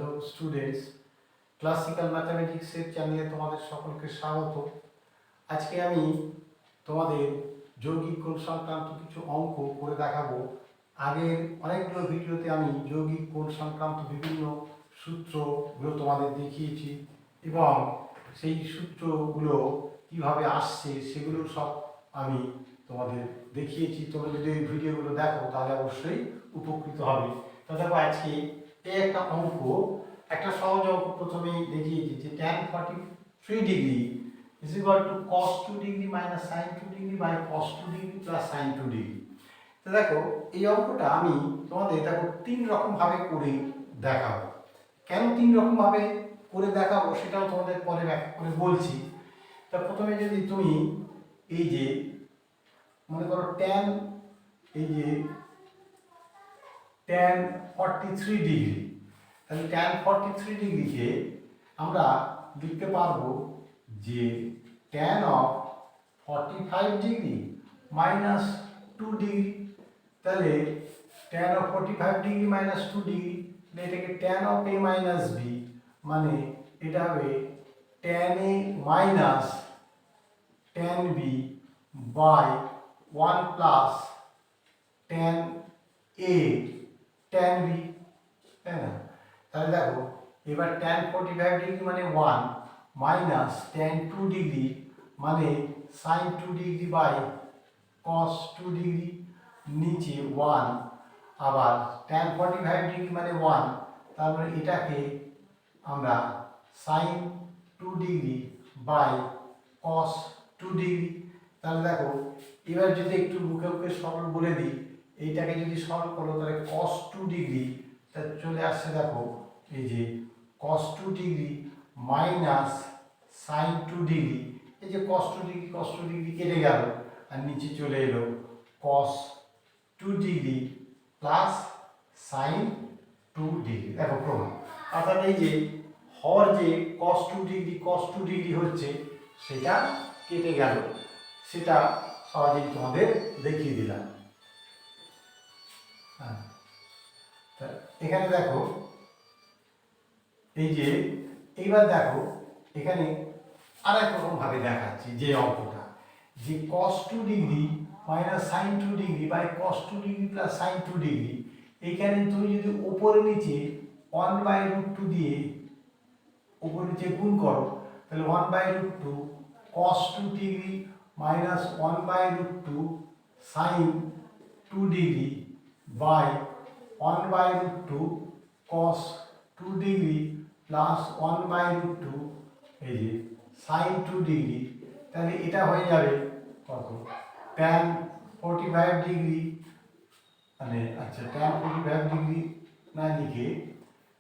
Hello students, classical ম্যাথামেটিক্সের চ্যানেলে তোমাদের সকলকে স্বাগত। আজকে আমি তোমাদের যৌগিক কোণ সংক্রান্ত কিছু অঙ্ক করে দেখাবো। আগের অনেকগুলো ভিডিওতে আমি যৌগিক কোণ সংক্রান্ত বিভিন্ন সূত্রগুলো তোমাদের দেখিয়েছি এবং সেই সূত্রগুলো কিভাবে আসছে সেগুলো সব আমি তোমাদের দেখিয়েছি। তোমরা যদি ওই ভিডিওগুলো দেখো তাহলে অবশ্যই উপকৃত হবে। তো দেখো আজকে এই একটা অঙ্ক, একটা সহজ অঙ্ক প্রথমেই দেখিয়েছি যে tan 43 degree is equal to cos 2 degree minus sin 2 degree by cos 2 degree plus sin 2 degree. তো দেখো এই অঙ্কটা আমি তোমাদের দেখো তিন রকম ভাবে করে দেখাবো। কেন তিন রকম ভাবে করে দেখাবো সেটাও তোমাদের পরে ব্যাখ্যা করে বলছি। তা প্রথমে যদি তুমি এই যে মনে করো tan, এই যে tan 43 ডিগ্রি, তাহলে tan 43 ডিগ্রিকে আমরা লিখতে পারবো যে tan of 45 degree minus 2 degree. তাহলে tan of 45 degree minus 2 degree, এটাকে tan of a minus b, মানে এটা হবে tan a minus tan b by 1 plus tan a tan b, তাই না? তাহলে দেখো এবার tan 45 ডিগ্রি মানে 1 মাইনাস tan 2 ডিগ্রি মানে sin 2 degree by cos 2 degree, নিচে 1, আবার tan 45 ডিগ্রি মানে 1, তারপরে এটাকে আমরা sin 2 degree by cos 2 degree. তাহলে দেখো এবার যদি একটু মুখে মুখে সরল বলে দিই, এইটাকে যদি সরল করো তাহলে cos 2 ডিগ্রি তা চলে আসছে দেখো এই যে cos 2 degree minus sin 2 degree, এই যে cos 2 ডিগ্রি কেটে গেল আর নিচে চলে এলো cos 2 degree plus sin 2 degree. দেখো প্রমাণ, অর্থাৎ এই যে হর যে cos 2 ডিগ্রি হচ্ছে সেটা কেটে গেল, সেটা সহজেই তোমাদের দেখিয়ে দিলাম। হ্যাঁ, এখানে দেখো এই যে এইবার দেখো এখানে আরেক রকম ভাবে দেখাচ্ছি যে অঙ্কটা, যে cos 2 degree minus sin 2 degree by cos 2 degree plus sin 2 degree, এখানে তুমি যদি উপরে নিচে 1/√2 দিয়ে উপরে নিচে গুণ করো তাহলে 1/√2 cos 2 degree minus 1/√2 sin 2 degree by 1/√2 cos 2 degree plus 1/√2 এই যে sin 2 ডিগ্রি। তাহলে এটা হয়ে যাবে কত, tan 45 ডিগ্রি, মানে আচ্ছা tan 45 ডিগ্রি না লিখে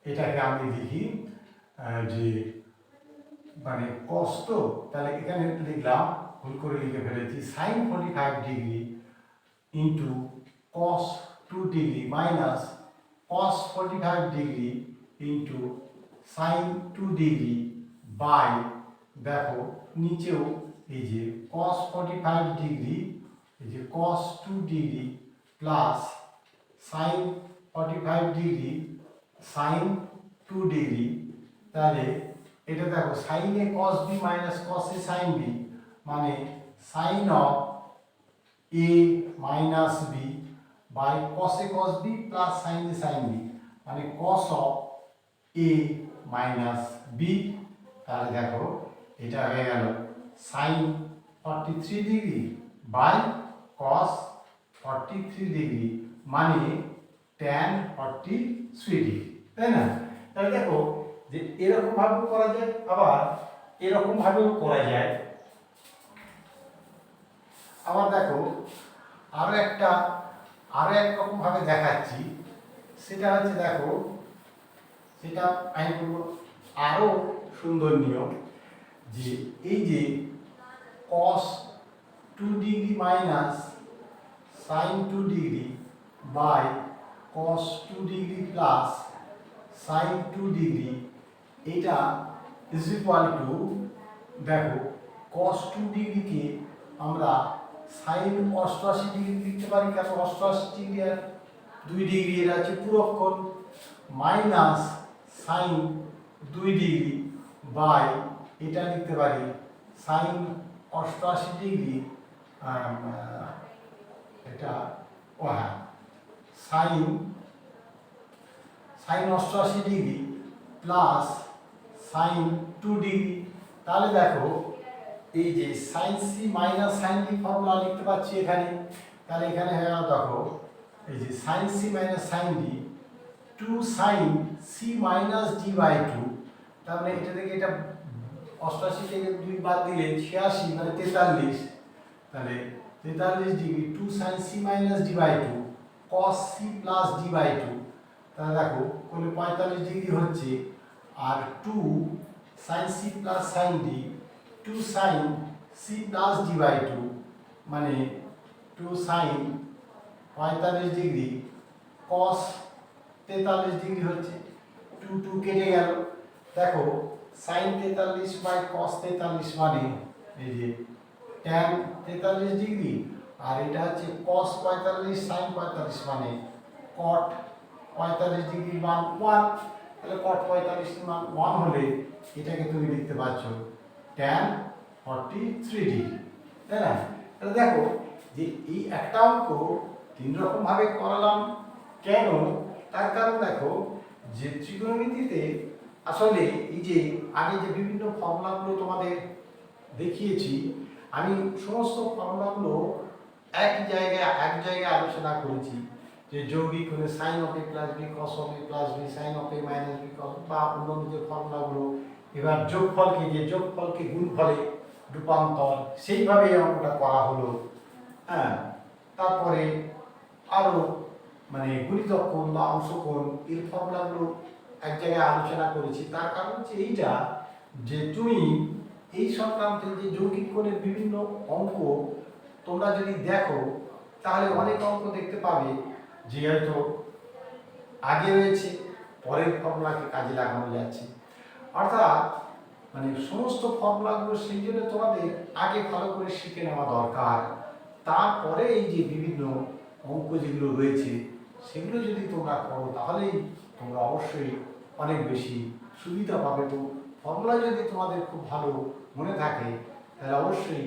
এটাকে আমি লিখি যে মানে cos, তো তাহলে এখানে লিখলাম, ভুল করে লিখে ফেলেছি, sin 45 degree into cos 2 degree minus cos 45 degree into sin 2 degree by, দেখো নিচেও এই যে cos 45 ডিগ্রি, এই যে cos 2 degree plus sin 45 degree sin 2 degree. তাহলে এটা দেখো sin a cos b minus cos a sin b, মানে sin of a minus b by cos a cos b plus sin a sin b, মানে cos of a minus b। তাহলে দেখো এটা হয়ে গেল sin 43 degree by cos 43 degree, মানে tan 43 degree, তাই না? তাহলে দেখো যে এরকম ভাবেও করা যায়, আবার এরকম ভাবেও করা যায়। আবার দেখো আরো এক রকম ভাবে দেখাচ্ছি, সেটা হচ্ছে দেখো, সেটা আমি বলবো আরো সুন্দর নিয়ম, যে এই যে cos 2 degree minus sin 2 degree by cos 2 degree plus sin 2 degree, এটা ইজ ইকুয়াল টু, দেখো cos 2 ডিগ্রিকে আমরা sin 88 ডিগ্রি লিখতে পারি, কারণ 88 ডিগ্রি আর 2 ডিগ্রি এর আছে পূরক কোণ, মাইনাস সাইন 2 ডিগ্রি বাই এটা লিখতে পারি সাইন 88 ডিগ্রি, এটা হ্যাঁ sine 88 degree plus sine 2 degree. তাহলে দেখো এই যে sine C minus sine D formula লিখতে পাচ্ছি এখানে। তাহলে এখানে হয়ে গেল দেখো এই যে sine C minus sine D 2 sine C minus D by 2। তার মানে এটা থেকে এটা 88 থেকে 2 বাদ দিলে 86 মানে 43। তাহলে 43 degree 2 sine C minus D by 2 cos C plus D by 2। তাহলে দেখো তাহলে 45 ডিগ্রি হচ্ছে, আর 2 sine C plus sine D 2 sine C plus D by 2 মানে 2 সাইন 45 ডিগ্রি cos 43 ডিগ্রি হচ্ছে, 2 2 কেটে গেল। দেখো সাইন 43 বাই cos 43 মানে এই যে tan 43 ডিগ্রি, আর এটা হচ্ছে cos 45 sin 45 মানে cot 45 ডিগ্রি মান 1। তাহলে cot 45 মান 1 হলে এটাকে তুমি লিখতে পারছো tan 43 ডিগ্রি, তাই না? তাহলে দেখো যে এই একটা অঙ্ক তিন রকম ভাবে করালাম কেন, তার কারণ দেখো যে ত্রিকোণমিতিতে আসলে এই যে আগে যে বিভিন্ন ফর্মুলাগুলো তোমাদের দেখিয়েছি, আমি সমস্ত ফর্মুলাগুলো এক জায়গায় আলোচনা করেছি, যে যৌগিক হলে sine of A plus B cos of A plus B sine of A minus B cos, বা অন্যান্য যে ফর্মুলাগুলো। এবার যোগফলকে গুণফলে রূপান্তর, সেইভাবে এই অঙ্কটা করা হলো। হ্যাঁ, তারপরে আরও মানে গুণিতক কোণ বা অংশকোণ এর ফর্মুলাগুলো এক জায়গায় আলোচনা করেছি। তার কারণ হচ্ছে এইটা যে তুমি এই সংক্রান্ত যে যৌগিক কোণের বিভিন্ন অঙ্ক তোমরা যদি দেখো, তাহলে অনেক অঙ্ক দেখতে পাবে যে হয়তো আগে রয়েছে, পরের ফর্মুলাকে কাজে লাগানো যাচ্ছে। অর্থাৎ মানে সমস্ত ফর্মুলাগুলো সেই জন্য তোমাদের আগে ভালো করে শিখে নেওয়া দরকার। তারপরে এই যে বিভিন্ন অঙ্ক যেগুলো রয়েছে সেগুলো যদি তোমরা করো, তাহলেই তোমরা অবশ্যই অনেক বেশি সুবিধা পাবে। তো ফর্মুলা যদি তোমাদের খুব ভালো মনে থাকে, তাহলে অবশ্যই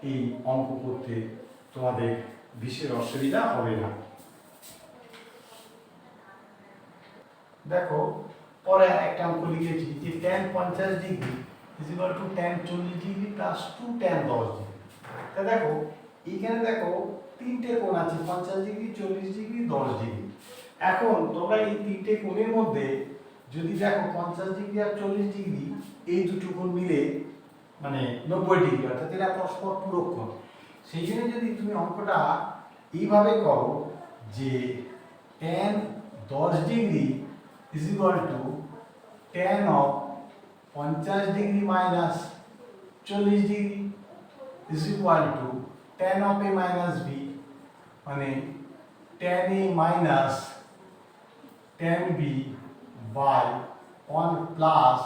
এই অঙ্ক করতে তোমাদের বিশেষ অসুবিধা হবে না। দেখো পরে একটা অঙ্ক লিখেছি যে tan 50 degree is equal to tan 40 degree plus 2 tan 10 degree. তা দেখো এইখানে দেখো তিনটে কোণ আছে, 50 ডিগ্রি 40 ডিগ্রি 10 ডিগ্রি। এখন তোমরা এই তিনটে কোণের মধ্যে যদি দেখো 50 ডিগ্রি আর 40 ডিগ্রি এই দুটো কোণ মিলে মানে 90 ডিগ্রি, অর্থাৎ এরা পরস্পর পূরক কোণ। সেই জন্য যদি তুমি অঙ্কটা এইভাবে করো যে tan 10 degree is equal to tan of 50 degree minus 40 degree is equal to tan of a minus b মানে tan a minus tan b by 1 plus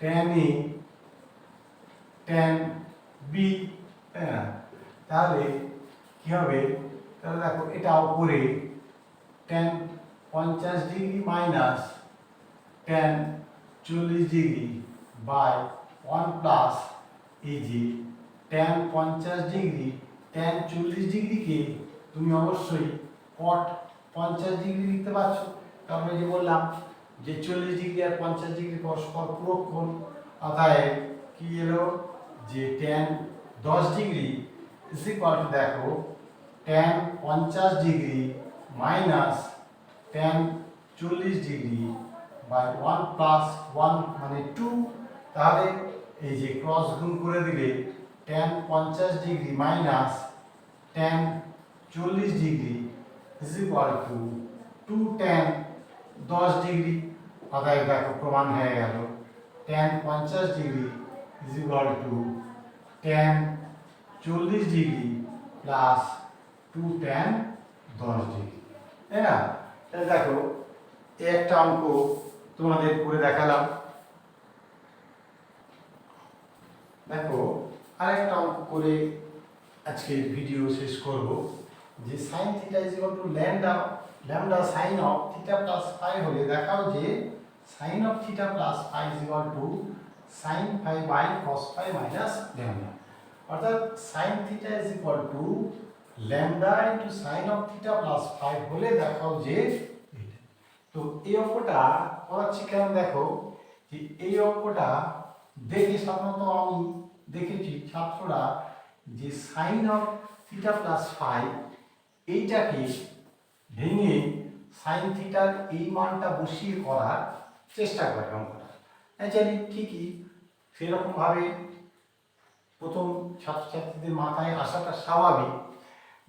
tan a tan b। তাহলে কি হবে? তাহলে দেখো এটা উপরে tan 50 degree minus tan 40 degree by 1 plus এই যে tan 50 ডিগ্রি tan 40 ডিগ্রিকে তুমি অবশ্যই cot 50 ডিগ্রি লিখতে পারছো, কারণ এই যে বললাম যে 40 ডিগ্রি আর 50 ডিগ্রি পরস্পর পূরক কোণ। অতএব কি এলো যে tan 10 degree is equal to দেখো tan 50 degree minus tan 40 degree by 1 plus 1 মানে 2। তাহলে এই যে ক্রস গুণ করে দিলে tan 50 degree minus tan 40 degree is equal two 2 tan 10 degree. অতএব দেখো প্রমাণ হয়ে গেল tan 50 degree is equal to tan 40 degree plus 2 tan 10 degree, তাই না? তাহলে দেখো একটা অঙ্ক তোমাদের করে দেখালাম। দেখো আরেকটা অঙ্ক করে আজকের ভিডিও শেষ করব, যে sin θ is equal to lambda sin of θ plus phi হলে দেখাও যে sine of theta plus phi is equal to sine phi by cos phi minus lambda, অর্থাৎ sine theta is equal to lambda into sine of theta plus phi হলে দেখাও যে এটা। তো এই অঙ্কটা করাচ্ছি কেন দেখো, যে এই অঙ্কটা দেখে সাধারণত আমি দেখেছি ছাত্ররা যে sine of theta plus phi এইটাকে ভেঙে সাইন থিটার এই মানটা বসিয়ে করার চেষ্টা করে অঙ্কটা। অ্যাকচুয়ালি ঠিকই সেরকমভাবে প্রথম ছাত্রছাত্রীদের মাথায় আসাটা স্বাভাবিক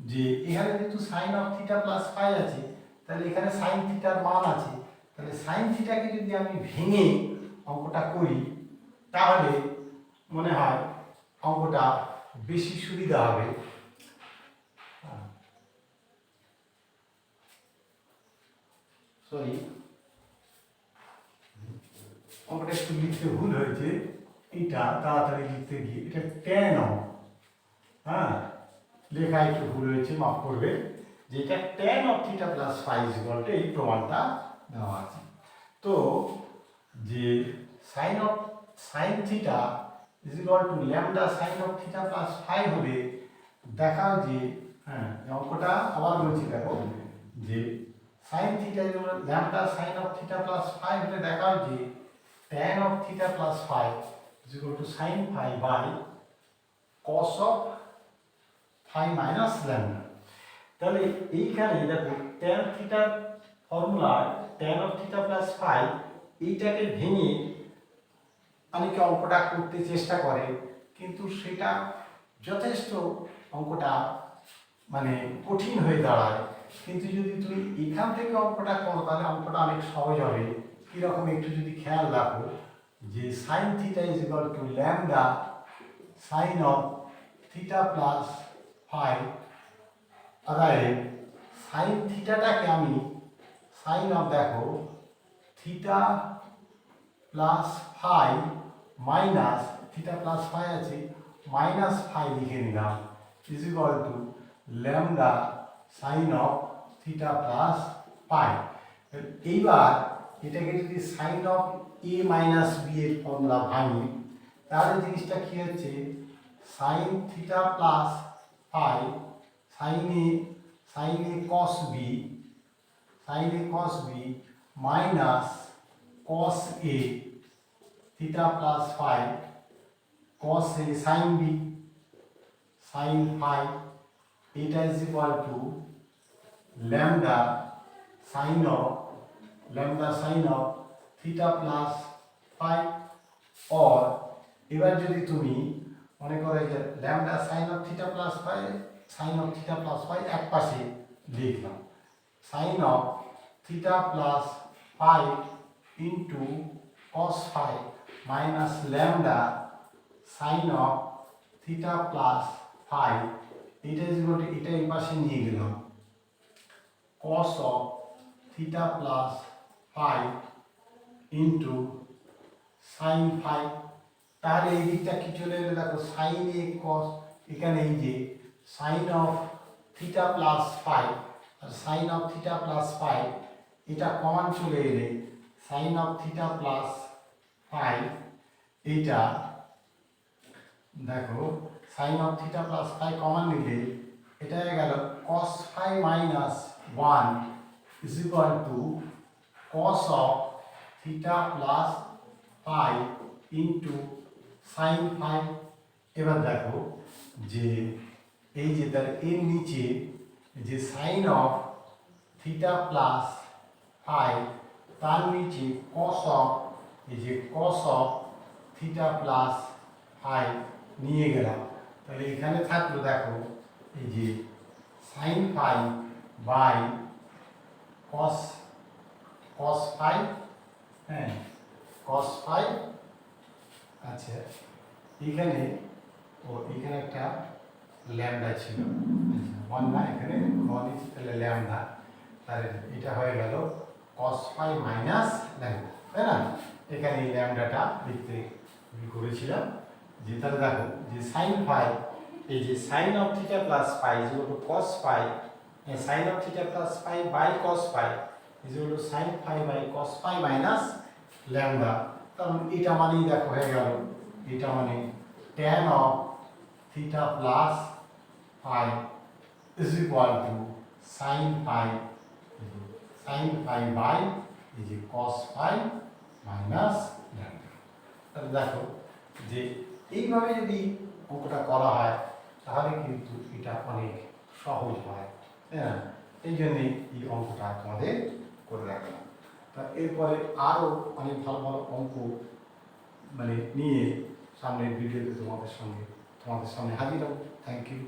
যে এখানে যেহেতু sine of theta plus phi আছে, তাহলে এখানে সাইন থিটার মান আছে, তাহলে সাইন থিটাকে যদি আমি ভেঙে অঙ্কটা করি তাহলে মনে হয় অঙ্কটা বেশি সুবিধা হবে। সরি, অঙ্কটা একটু লিখতে ভুল হয়েছে, এটা তাড়াতাড়ি লিখতে গিয়ে এটা ট্যান অফ, হ্যাঁ লেখা একটু ভুল হয়েছে, মাফ করবে, যে এটা tan of theta plus phi is equal to এই প্রমাণটা দেওয়া আছে। তো যে sine theta is equal to lambda sine of theta plus phi হলে দেখাও যে, হ্যাঁ অঙ্কটা আবার বলছি দেখো, যে sine theta is equal to lambda sine of theta plus phi হলে দেখাও যে tan of theta plus phi is equal to sin phi by cos of phi minus lambda। তাহলে এইখানে দেখো tan থিটার formula tan of theta plus phi এইটাকে ভেঙে অনেকে অঙ্কটা করতে চেষ্টা করে, কিন্তু সেটা যথেষ্ট অঙ্কটা মানে কঠিন হয়ে দাঁড়ায়। কিন্তু যদি তুমি এখান থেকে অঙ্কটা করো তাহলে অঙ্কটা অনেক সহজ হবে। কীরকম একটু যদি খেয়াল রাখো, যে sine theta is equal to lambda sine of theta plus phi, অর্থাৎ সাইন থিটাটাকে আমি সাইন অফ দেখো theta plus phi minus theta plus phi আছে মাইনাস ফাই লিখে নিলাম is equal to lambda sine of theta plus phi. এইবার এটাকে যদি sine of A minus B এর ফর্মুলা ভাঙি তাহলে জিনিসটা কি হচ্ছে, sine theta plus phi sine A cos B minus cos A theta plus phi cos A sine B sine phi, এটা is equal to lambda sine of theta plus phi. और এবার যদি তুমি মনে করো যে lambda sine of theta plus phi এক পাশে লিখলাম, sine of theta plus phi into cos phi minus lambda sine of theta plus phi, এটা এটা এই পাশে নিয়ে গেলাম cos of theta plus phi into sine phi. তাহলে এই দিকটা কি চলে এলো দেখো, সাইন এ কস, এখানে এই যে sine of theta plus phi আর sine of theta plus phi এটা কমন চলে এলে sine of theta plus phi, এইটা দেখো sine of theta plus phi common নিলে এটা হয়ে গেল cos phi minus 1 is equal to cos of theta plus phi into sine phi. এবার দেখো যে এই যে তার এর নিচে যে sine of theta plus phi তার নিচে কস অফ, এই যে cos of theta plus phi নিয়ে গেলাম, তাহলে এখানে থাকলো দেখো এই যে sine phi by cos phi, হ্যাঁ কস ফাই। আচ্ছা এখানে এখানে একটা ল্যামডা ছিল, ওয়ান না এখানে নিচে তাহলে ল্যামডা, তাহলে এটা হয়ে গেল কস ফাই মাইনাস ল্যামডা, তাই না? এখানে এই ল্যামডাটা লিখতে করেছিলাম, যে তাহলে দেখো যে সাইন ফাই, এই যে sine of theta plus phi is equal to cos phi, sine of theta plus phi by cos phi is equal to sine phi by cos phi minus lambda, কারণ এটা মানেই দেখো হয়ে গেল, এটা মানে tan of theta plus phi is equal to sine phi, sine phi by এই যে কস ফাই মাইনাস ল্যামডা। তাহলে দেখো যে এইভাবে যদি অঙ্কটা করা হয় তাহলে কিন্তু এটা অনেক সহজ হয়, হ্যাঁ, এই জন্যেই এই অঙ্কটা তোমাদের করে রাখলাম। তা এরপরে আরও অনেক ভালো ভালো অঙ্ক মানে নিয়ে সামনের ভিডিওতে তোমাদের সামনে হাজির হব। Thank you.